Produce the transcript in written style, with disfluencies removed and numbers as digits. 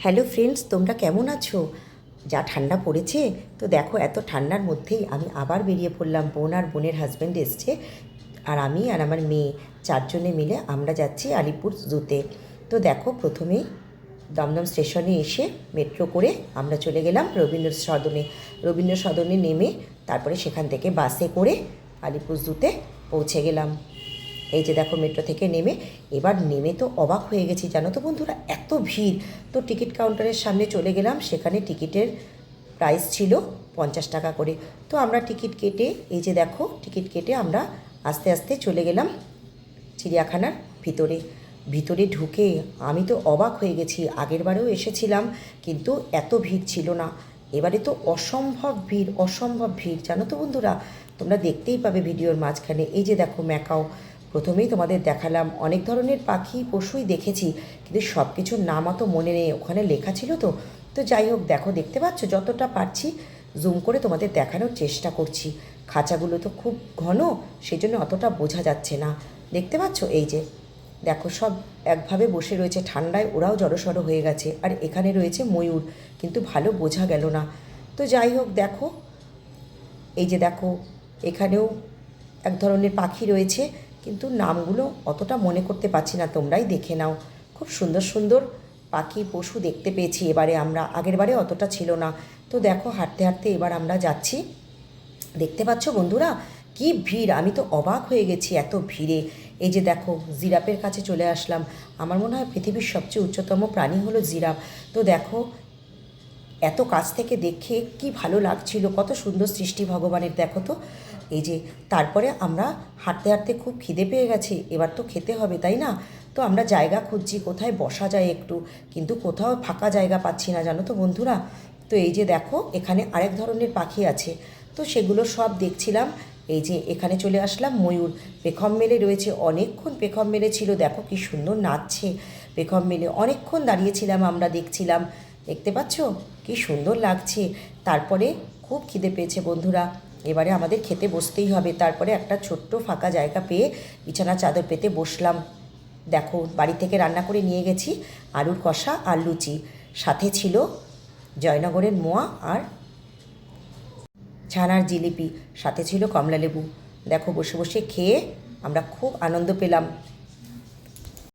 Hello friends, তোমরা কেমন আছো? যা ঠান্ডা পড়েছে, তো দেখো এত ঠান্ডার মধ্যেই আমি আবার বেরিয়ে পড়লাম। বোন আর বোনের হাজব্যান্ড এসছে, আর আমি আর আমার মেয়ে চারজনে মিলে আমরা যাচ্ছি আলিপুর জুতে। তো দেখো প্রথমেই দমদম স্টেশনে এসে মেট্রো করে আমরা চলে গেলাম রবীন্দ্র সদনে নেমে তারপরে সেখান থেকে বাসে করে আলিপুর জুতে পৌঁছে গেলাম। এই যে দেখো মেট্রো থেকে নেমে, এবার নেমে তো অবাক হয়ে গেছি জানো তো বন্ধুরা, এত ভিড়। তো টিকিট কাউন্টারের সামনে চলে গেলাম, সেখানে টিকিটের প্রাইস ছিল 50 টাকা করে। তো আমরা টিকিট কেটে, এই যে দেখো টিকিট কেটে আমরা আস্তে আস্তে চলে গেলাম চিড়িয়াখানার ভিতরে। ভিতরে ঢুকে আমি তো অবাক হয়ে গেছি। আগেরবারেও এসেছিলাম কিন্তু এত ভিড় ছিল না, এবারে তো অসম্ভব ভিড় জানো তো বন্ধুরা। তোমরা দেখতেই পাবে ভিডিওর মাঝখানে। এই যে দেখো ম্যাকাও, প্রথমেই তোমাদের দেখালাম। অনেক ধরনের পাখি পশুই দেখেছি, কিন্তু সব কিছুর নাম অত মনে নেই, ওখানে লেখা ছিল তো। তো যাই হোক, দেখো দেখতে পাচ্ছ, যতটা পারছি জুম করে তোমাদের দেখানোর চেষ্টা করছি। খাঁচাগুলো তো খুব ঘন, সেই জন্য অতটা বোঝা যাচ্ছে না। দেখতে পাচ্ছ, এই যে দেখো সব একভাবে বসে রয়েছে, ঠান্ডায় ওরাও জড়সড় হয়ে গেছে। আর এখানে রয়েছে ময়ূর, কিন্তু ভালো বোঝা গেল না। তো যাই হোক দেখো, এই যে দেখো এখানেও এক ধরনের পাখি রয়েছে, কিন্তু নামগুলো অতটা মনে করতে পারছি না, তোমরাই দেখে নাও। খুব সুন্দর সুন্দর পাখি পশু দেখতে পেয়েছি এবারে আমরা, আগেরবারে অতটা ছিল না। তো দেখো হাঁটতে হাঁটতে এবার আমরা যাচ্ছি। দেখতে পাচ্ছ বন্ধুরা কি ভিড়, আমি তো অবাক হয়ে গেছি এত ভিড়ে। এই যে দেখো জিরাফের কাছে চলে আসলাম। আমার মনে হয় পৃথিবীর সবচেয়ে উচ্চতম প্রাণী হলো জিরাফ। তো দেখো এত কাছ থেকে দেখে কি ভালো লাগছিল, কত সুন্দর সৃষ্টি ভগবানের, দেখো তো। এই যে তারপরে আমরা হাঁটতে হাঁটতে খুব খিদে পেয়ে গেছে, এবার তো খেতে হবে তাই না। তো আমরা জায়গা খুঁজছি কোথায় বসা যায় একটু, কিন্তু কোথাও ফাঁকা জায়গা পাচ্ছি না জানো তো বন্ধুরা। তো এই যে দেখো এখানে আরেক ধরনের পাখি আছে, তো সেগুলো সব দেখছিলাম। এই যে এখানে চলে আসলাম, ময়ূর পেখম মেলে রয়েছে, অনেকক্ষণ পেখম মেলে ছিল, দেখো কি সুন্দর নাচছে পেখম মেলে। অনেকক্ষণ দাঁড়িয়েছিলাম আমরা, দেখছিলাম। দেখতে পাচ্ছ কি সুন্দর লাগছে। তারপরে খুব খিদে পেয়েছে বন্ধুরা, এবারে আমাদের খেতে বসতেই হবে। তারপরে একটা ছোট্ট ফাঁকা জায়গা পেয়ে বিছানা চাদর পেতে বসলাম। দেখো বাড়ি থেকে রান্না করে নিয়ে গেছি আলুর কষা আর লুচি, সাথে ছিল জয়নগরের মোয়া আর ছানার জিলিপি, সাথে ছিল কমলালেবু। দেখো বসে বসে খেয়ে আমরা খুব আনন্দ পেলাম।